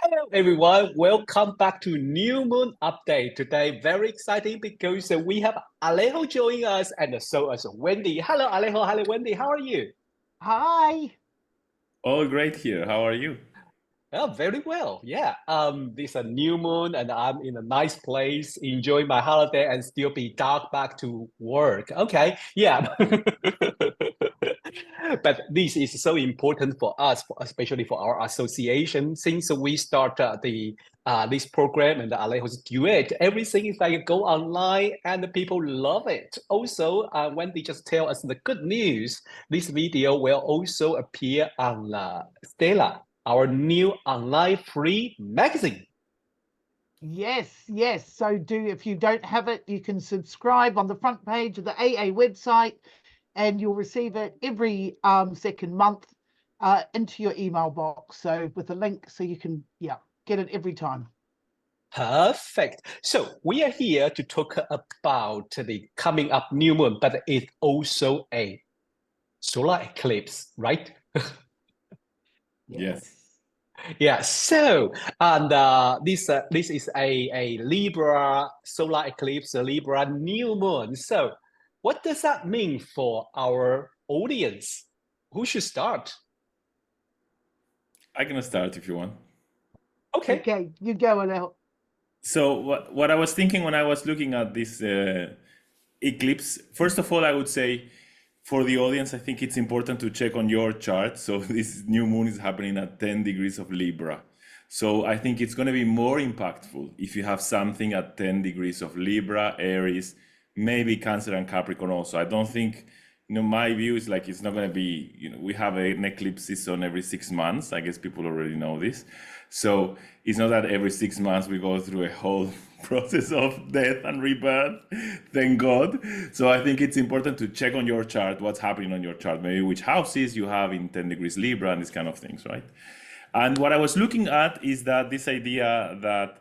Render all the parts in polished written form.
Hello everyone, welcome back to New Moon Update. Today, very exciting because we have Alejo joining us and so as Wendy. Hello Alejo, hello Wendy, how are you? Hi. All great here. How are you? Oh, very well. Yeah. This is a new moon and I'm in a nice place, enjoying my holiday and still be dark back to work. Okay. Yeah. But this is so important for us, especially for our association. Since we start the this program and the Alejo's Duet, everything is like go online and the people love it. Also, when they just tell us the good news, this video will also appear on Stella, our new online free magazine. Yes. So do if you don't have it, you can subscribe on the front page of the AA website, and you'll receive it every second month into your email box. So with a link, so you can get it every time. Perfect. So we are here to talk about the coming up new moon, but it's also a solar eclipse, right? Yes. Yeah. So and this is a Libra solar eclipse, a Libra new moon. So what does that mean for our audience? Who should start? I can start if you want. Okay. Okay, you go, Alejo. So what I was thinking when I was looking at this eclipse, first of all, I would say for the audience, I think it's important to check on your chart. So this new moon is happening at 10 degrees of Libra. So I think it's going to be more impactful if you have something at 10 degrees of Libra, Aries, maybe Cancer and Capricorn also. I don't think, my view is like it's not going to be, we have an eclipse season every 6 months. I guess people already know this. So it's not that every 6 months we go through a whole process of death and rebirth, thank God. So I think it's important to check on your chart what's happening on your chart, maybe which houses you have in 10 degrees Libra and these kind of things, right? And what I was looking at is that this idea that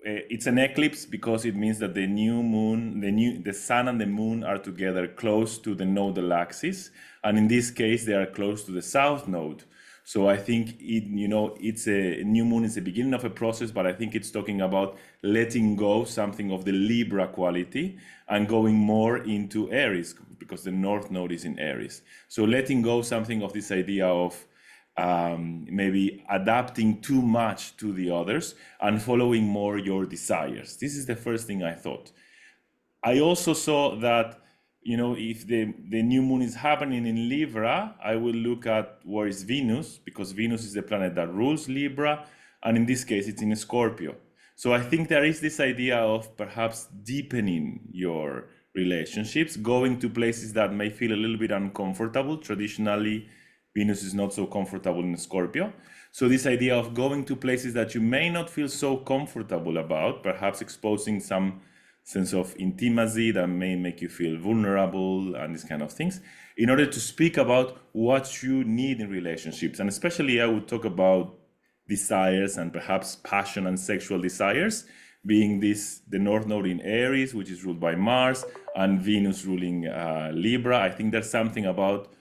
it's an eclipse because it means that the new moon, the sun and the moon are together close to the nodal axis, and in this case they are close to the south node. So I think it's a new moon is the beginning of a process, but I think it's talking about letting go something of the Libra quality and going more into Aries because the north node is in Aries. So letting go something of this idea of maybe adapting too much to the others and following more your desires. This is the first thing I thought. I also saw that, if the new moon is happening in Libra, I will look at where is Venus, because Venus is the planet that rules Libra, and in this case, it's in Scorpio. So I think there is this idea of perhaps deepening your relationships, going to places that may feel a little bit uncomfortable. Traditionally, Venus is not so comfortable in Scorpio. So this idea of going to places that you may not feel so comfortable about, perhaps exposing some sense of intimacy that may make you feel vulnerable and these kind of things, in order to speak about what you need in relationships. And especially I would talk about desires and perhaps passion and sexual desires, being the North Node in Aries, which is ruled by Mars, and Venus ruling Libra. I think there's something about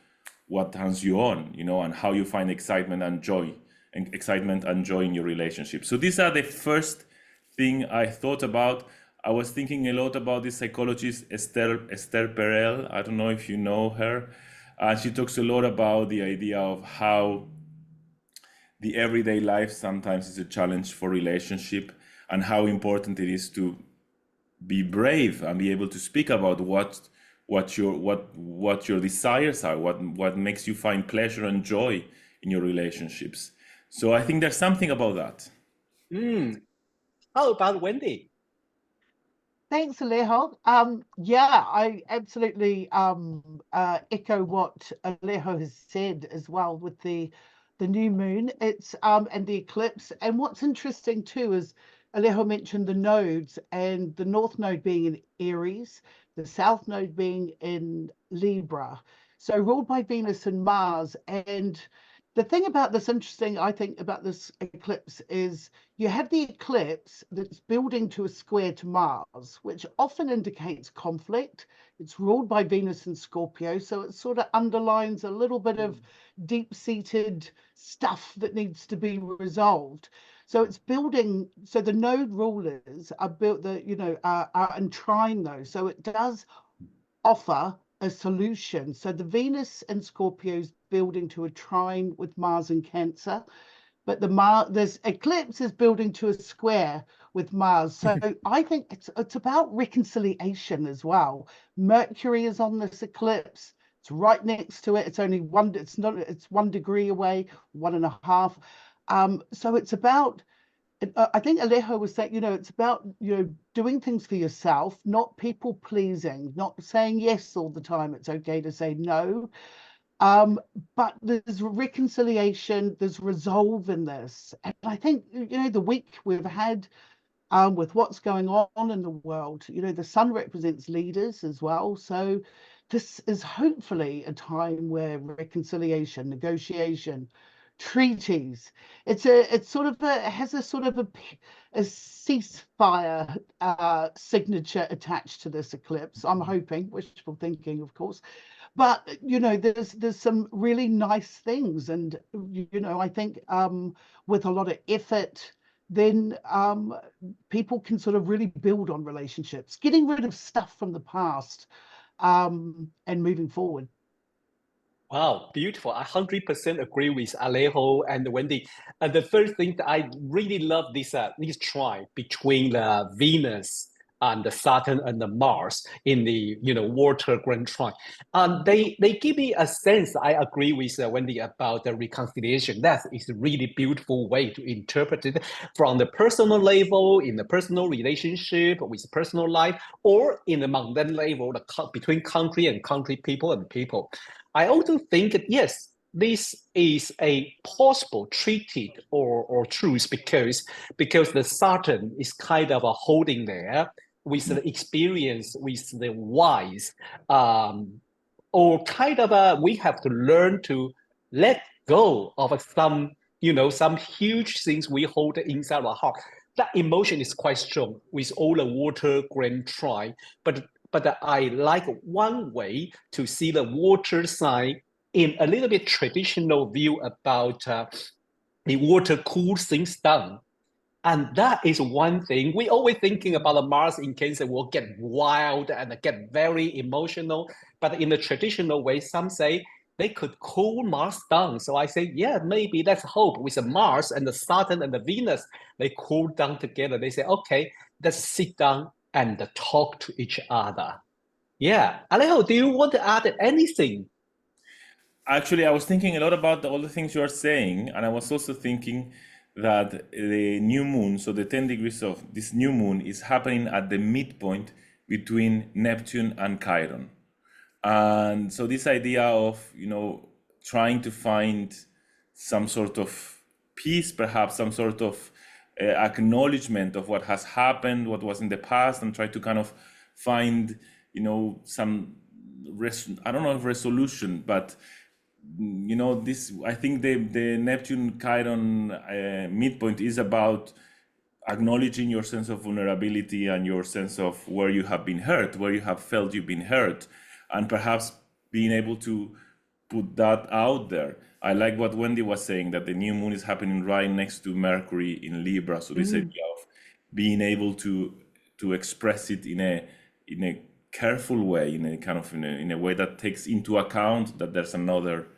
what turns you on, and how you find excitement and joy in your relationship. So these are the first thing I thought about. I was thinking a lot about this psychologist Esther Perel. I don't know if you know her. She talks a lot about the idea of how the everyday life sometimes is a challenge for relationship, and how important it is to be brave and be able to speak about what your desires are, what makes you find pleasure and joy in your relationships. So I think there's something about that. How about Wendy? Thanks, Alejo. I absolutely echo what Alejo has said as well with the new moon. It's and the eclipse. And what's interesting too is Alejo mentioned the nodes, and the north node being in Aries, the south node being in Libra. So ruled by Venus and Mars. And the thing about this interesting, I think, about this eclipse is you have the eclipse that's building to a square to Mars, which often indicates conflict. It's ruled by Venus and Scorpio, so it sort of underlines a little bit of deep-seated stuff that needs to be resolved. So it's building. So the node rulers are built are and trine those. So it does offer a solution. So the Venus and Scorpio's building to a trine with Mars and Cancer, but this eclipse is building to a square with Mars. So I think it's about reconciliation as well. Mercury is on this eclipse. It's right next to it. It's only one. It's 1 degree away, 1.5. So it's about. I think Alejo was saying, it's about, doing things for yourself, not people pleasing, not saying yes all the time. It's okay to say no. But there's reconciliation, there's resolve in this. And I think, the week we've had with what's going on in the world, the sun represents leaders as well. So this is hopefully a time where reconciliation, negotiation, treaties, it has a sort of a ceasefire signature attached to this eclipse. I'm hoping, wishful thinking, of course. But there's some really nice things, and I think with a lot of effort, then people can sort of really build on relationships, getting rid of stuff from the past, and moving forward. Wow, beautiful. I 100% agree with Alejo and Wendy. And the first thing that I really love this trine between the Venus and the Saturn and the Mars in the water grand trine. They give me a sense. I agree with Wendy about the reconciliation. That is a really beautiful way to interpret it from the personal level, in the personal relationship with personal life, or in the mundane level, between country and country, people and people. I also think that, yes, this is a possible treaty or truth because the Saturn is kind of holding there with the experience, with the wise, or kind of we have to learn to let go of some huge things we hold inside our heart. That emotion is quite strong with all the water grand trine, but I like one way to see the water sign in a little bit traditional view about the water cools things down. And that is one thing. We always thinking about the Mars in Cancer will get wild and get very emotional. But in the traditional way, some say they could cool Mars down. So I say, yeah, maybe let's hope with the Mars and the Saturn and the Venus, they cool down together. They say, okay, let's sit down and talk to each other. Yeah. Alejo, do you want to add anything? Actually, I was thinking a lot about all the things you are saying, and I was also thinking that the new moon, so the 10 degrees of this new moon, is happening at the midpoint between Neptune and Chiron. And so this idea of, trying to find some sort of peace, perhaps some sort of acknowledgement of what has happened, what was in the past, and try to kind of find, some, I don't know if resolution, but this, I think the Neptune Chiron midpoint is about acknowledging your sense of vulnerability and your sense of where you have been hurt, where you have felt you've been hurt, and perhaps being able to put that out there. I like what Wendy was saying, that the new moon is happening right next to Mercury in Libra. So this idea of being able to express it in a careful way, in a kind of in a way that takes into account that there's another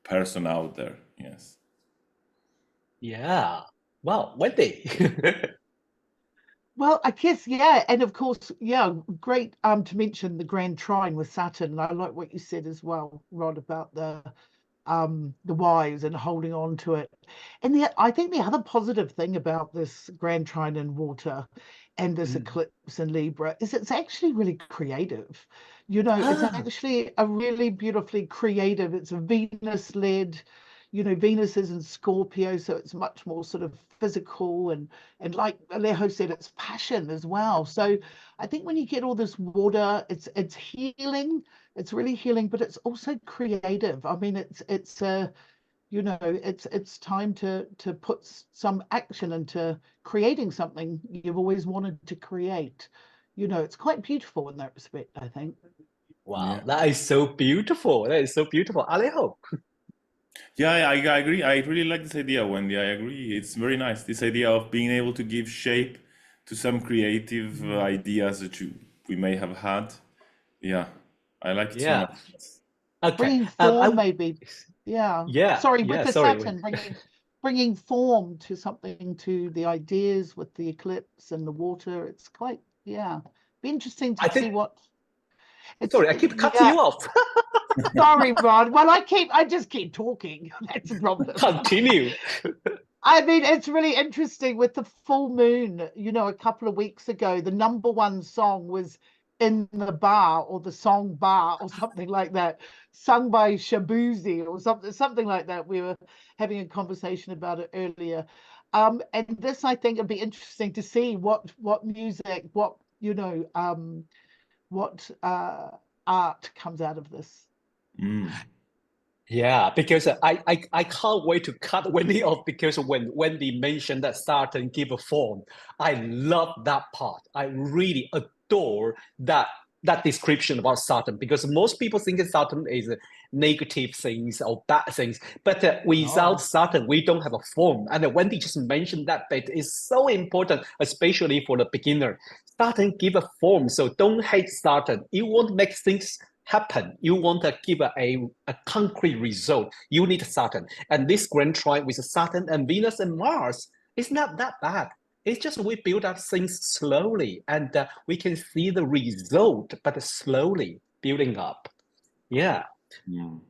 person out there. Yes. Yeah. Wow, Wendy. Well, I guess, yeah. And of course, yeah, great to mention the grand trine with Saturn. And I like what you said as well, Rod, about the wise and holding on to it. And I think the other positive thing about this grand trine in water and this eclipse in Libra is it's actually really creative. It's actually a really beautifully creative, it's a Venus-led, Venus is in Scorpio, so it's much more sort of physical and like Alejo said, it's passion as well. So I think when you get all this water, it's healing, it's really healing, but it's also creative. I mean, it's time to put some action into creating something you've always wanted to create. It's quite beautiful in that respect, I think. Wow, that is so beautiful. That is so beautiful. Alejo. Yeah, I agree. I really like this idea, Wendy. I agree. It's very nice. This idea of being able to give shape to some creative ideas that we may have had. Yeah, I like it so Yeah. much. Okay. Bringing form, I maybe. Yeah. yeah, Sorry, with yeah, the sorry. Saturn, bringing form to something, to the ideas with the eclipse and the water. It's quite, yeah. Be interesting to I see think what it's. sorry, I keep cutting Yeah. you off. Sorry, Rod. Well, I just keep talking. That's the problem. Continue. I mean, it's really interesting with the full moon. You know, a couple of weeks ago, the #1 song was "In the Bar" or "The Song Bar" or something like that, sung by Shabuzi or something like that. We were having a conversation about it earlier. And this, I think, would be interesting to see what music, what what art comes out of this. Mm. Yeah, because I can't wait to cut Wendy off because when Wendy mentioned that Saturn give a form, I love that part. I really adore that description about Saturn because most people think that Saturn is negative things or bad things, but without Oh, Saturn, we don't have a form. And Wendy just mentioned that bit is so important, especially for the beginner. Saturn give a form, so don't hate Saturn. You won't make things happen. You want to give a concrete result. You need Saturn. And this grand trine with Saturn and Venus and Mars is not that bad. It's just we build up things slowly and we can see the result, but slowly building up. Yeah. Mm.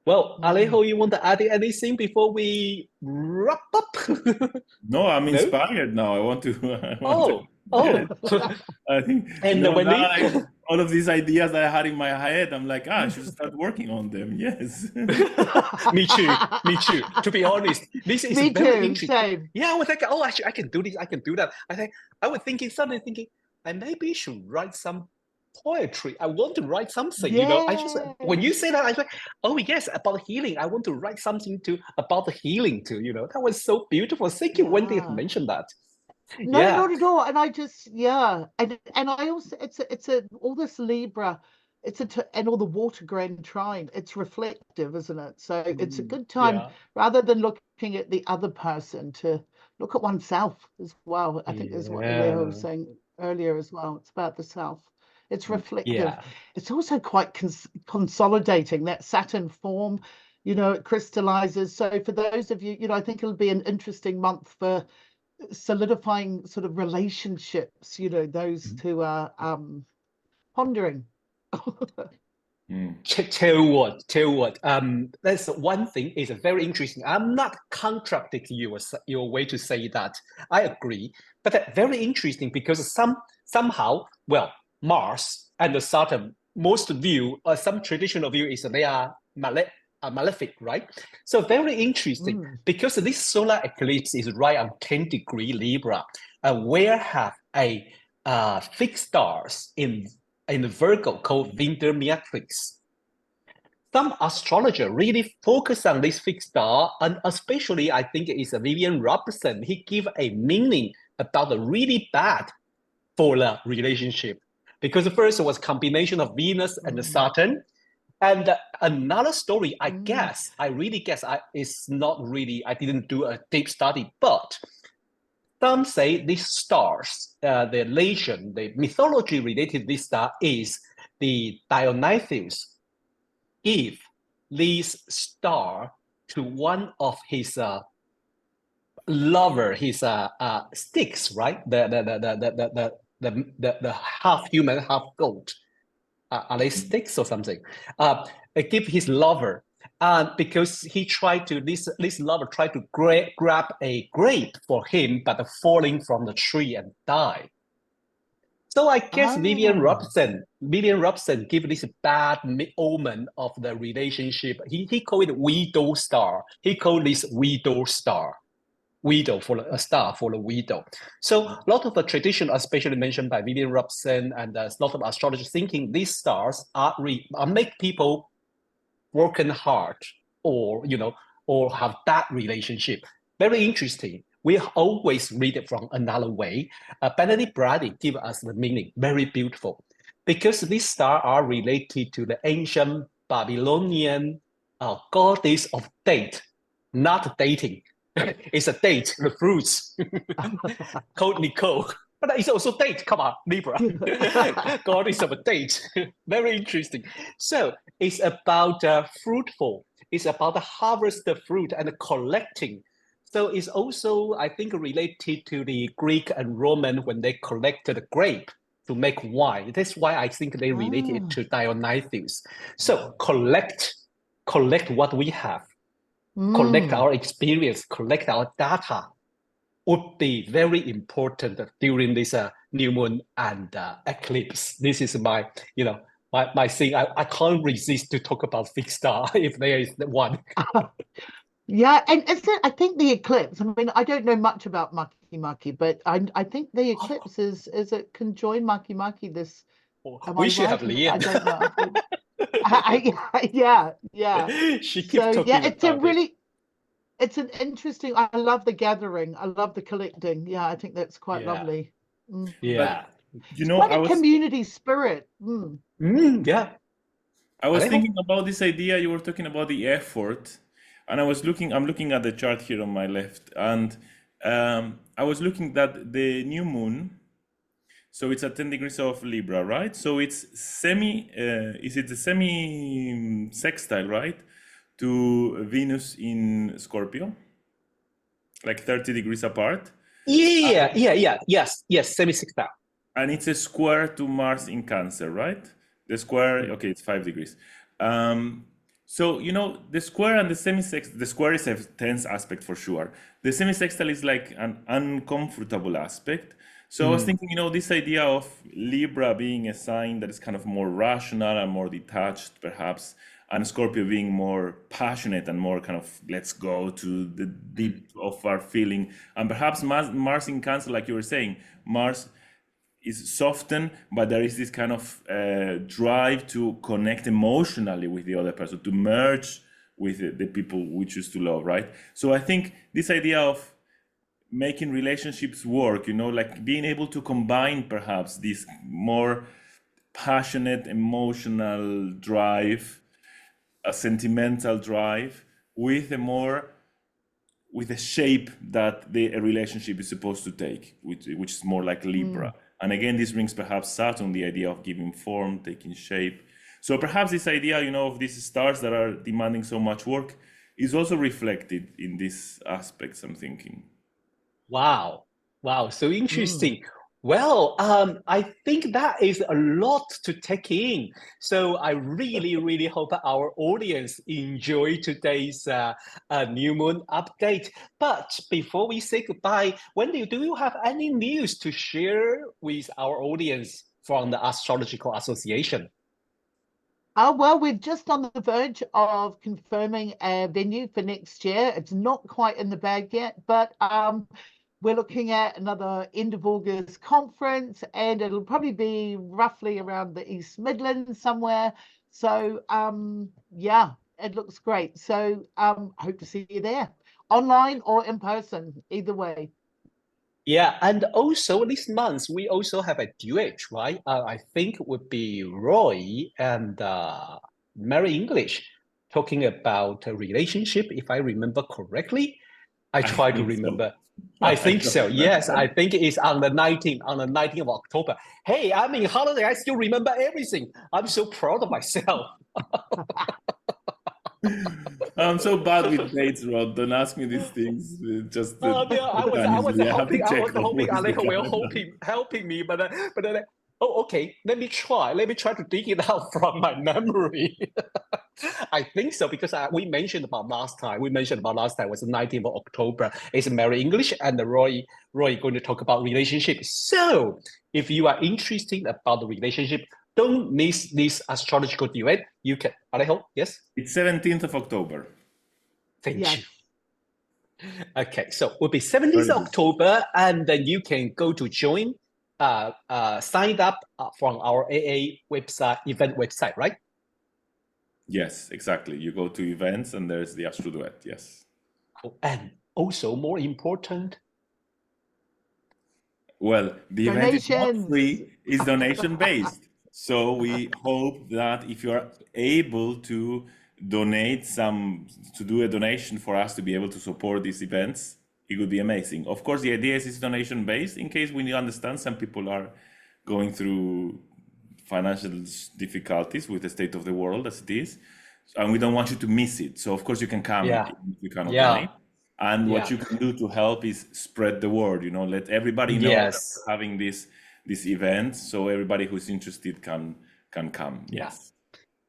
Well, Alejo, you want to add anything before we wrap up? No, I'm No? inspired now. I want to. I want to. Oh, Yes, oh. I think And now Wendy? all of these ideas that I had in my head, I'm like, I should start working on them. Yes. Me too. Me too. To be honest, this is me very too. interesting. Same. Yeah, I was like, oh, actually, I can do this. I can do that. I was thinking, suddenly thinking, I maybe should write some poetry. I want to write something. I just when you Yes. say that, I was like, oh yes, about healing. I want to write something about the healing too. That was so beautiful. Thank you, Wendy, have Yeah. mentioned that. No, Yeah. not at all. And I just, yeah. And I also, it's a all this Libra, and all the water grand trine, it's reflective, isn't it? So it's a good time, Yeah. rather than looking at the other person, to look at oneself as well. I think is what Alejo was Yeah. saying earlier as well. It's about the self. It's reflective. Yeah. It's also quite consolidating, that Saturn form. It crystallizes. So for those of you, I think it'll be an interesting month for solidifying sort of relationships, those two are pondering. Mm. Tell what. That's one thing is very interesting. I'm not contradicting your way to say that. I agree, but very interesting because somehow, well, Mars and the Saturn, most view, some traditional view is they are malefic, right? So very interesting because this solar eclipse is right on 10-degree Libra, where have a fixed stars in the Virgo called Winter Matrix. Some astrologer really focus on this fixed star, and especially I think it's Vivian Robertson. He give a meaning about the really bad for the relationship. Because the first was combination of Venus and the Saturn. And another story, I really guess, it's not really, I didn't do a deep study, but some say these stars, the legend, the mythology related to this star is the Dionysius give this star to one of his lover, his sticks, right? The half human, half goat. Are they sticks or something? Give his lover, and because he tried to this lover tried to grab a grape for him, but falling from the tree and die. So I guess Vivian Robson give this bad omen of the relationship. He called it widow star. He called this widow star. Widow for a star for the widow. So a lot of the tradition, especially mentioned by Vivian Robson and a lot of astrologers thinking these stars are make people working hard or or have that relationship. Very interesting. We always read it from another way. Benedict Brady give us the meaning, very beautiful, because these stars are related to the ancient Babylonian goddess of date, not dating. It's a date, the fruits, called Nicole. But it's also date. Come on, Libra. Goddess of a date. Very interesting. So it's about fruitful. It's about the harvest the fruit and the collecting. So it's also, I think, related to the Greek and Roman when they collected the grape to make wine. That's why I think they related it to Dionysius. So collect what we have, collect our experience, collect our data would be very important during this new moon and eclipse. This is my, my thing. I can't resist to talk about fixed star if there is one. Yeah, and I think the eclipse, I mean, I don't know much about Maki, but I think the eclipse is it can join Maki this. We should have Lian. I don't know. Yeah. She keeps talking it's about it. It's an interesting, I love the gathering. I love the collecting. Yeah, I think that's quite lovely. Yeah. But, quite a community spirit. Yeah. I was thinking about this idea. You were talking about the effort. And I'm looking at the chart here on my left, and I was looking at the new moon. So it's at 10 degrees of Libra, right? So it's is it the semi-sextile, right? To Venus in Scorpio, like 30 degrees apart. Yes, semi-sextile. And it's a square to Mars in Cancer, right? The square, okay, it's 5 degrees. So, the square and the semi-sextile, the square is a tense aspect for sure. The semi-sextile is like an uncomfortable aspect. So I was thinking, this idea of Libra being a sign that is kind of more rational and more detached, perhaps, and Scorpio being more passionate and more kind of, let's go to the deep of our feeling. And perhaps Mars in Cancer, like you were saying, Mars is softened, but there is this kind of drive to connect emotionally with the other person, to merge with the people we choose to love, right? So I think this idea of making relationships work, like being able to combine perhaps this more passionate, emotional drive, a sentimental drive, with a shape that a relationship is supposed to take, which is more like Libra. And again, this brings perhaps Saturn, the idea of giving form, taking shape. So perhaps this idea, of these stars that are demanding so much work is also reflected in these aspects, I'm thinking. Wow, so interesting. Well, I think that is a lot to take in. So I really, really hope our audience enjoy today's new moon update. But before we say goodbye, Wendy, do you have any news to share with our audience from the Astrological Association? Well, we're just on the verge of confirming a venue for next year. It's not quite in the bag yet, but we're looking at another end of August conference, and it'll probably be roughly around the East Midlands somewhere. So yeah, it looks great. So hope to see you there, online or in person, either way. Yeah, and also this month we also have a duet, right? I think it would be Roy and Mary English talking about a relationship, if I remember correctly. I try to remember. I think so. Yes, I think it's on the 19th of October. Hey, I'm in holiday. I still remember everything. I'm so proud of myself. I'm so bad with dates, Rod. Don't ask me these things. Just I was hoping Alejo will helping me, but okay. Let me try to dig it out from my memory. I think so because we mentioned about last time. Was the 19th of October. It's Mary English and Roy going to talk about relationships. So if you are interested about the relationship, don't miss this astrological duet. You can, Alejo, yes? It's 17th of October. Thank you. Okay, so it will be 17th of October, and then you can go to join, sign up from our AA website, event website, right? Yes, exactly. You go to events and there's the Astro Duet, yes. Cool. And also more important, well, the event is not free, it's donation based. So we hope that if you are able to donate some, to do a donation for us to be able to support these events, it would be amazing. Of course, the idea is it's donation based in case we understand some people are going through financial difficulties with the state of the world as it is, and we don't want you to miss it. So of course you can come Yeah. if you cannot Yeah. donate. And what Yeah. you can do to help is spread the word, you know, let everybody know that Yes. we're having this event, so everybody who's interested can come. Yeah. Yes.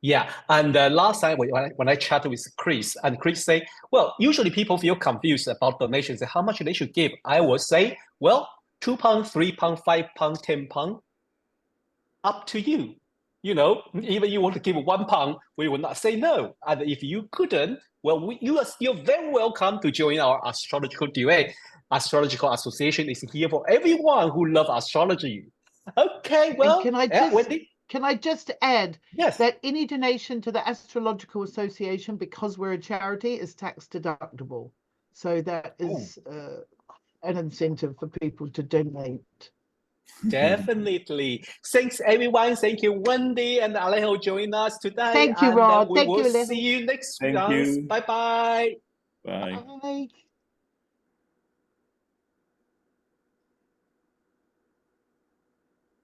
Yeah, and last time when I chatted with Chris, and Chris say, well, usually people feel confused about donations and how much they should give. I would say, well, £2, £3, £5, £10, up to you. You know, even you want to give £1, we will not say no. And if you couldn't, well, you are still very welcome to join our astrological duet. Astrological Association is here for everyone who loves astrology. Okay, well, can I Wendy? Can I just add Yes. that any donation to the Astrological Association, because we're a charity, is tax deductible. So that is an incentive for people to donate. Definitely. Thanks, everyone. Thank you, Wendy and Alejo, joining us today. Thank you, and Rod. we Thank will you, Alejo. see you next Thank month. you. Bye-bye. Bye. Bye.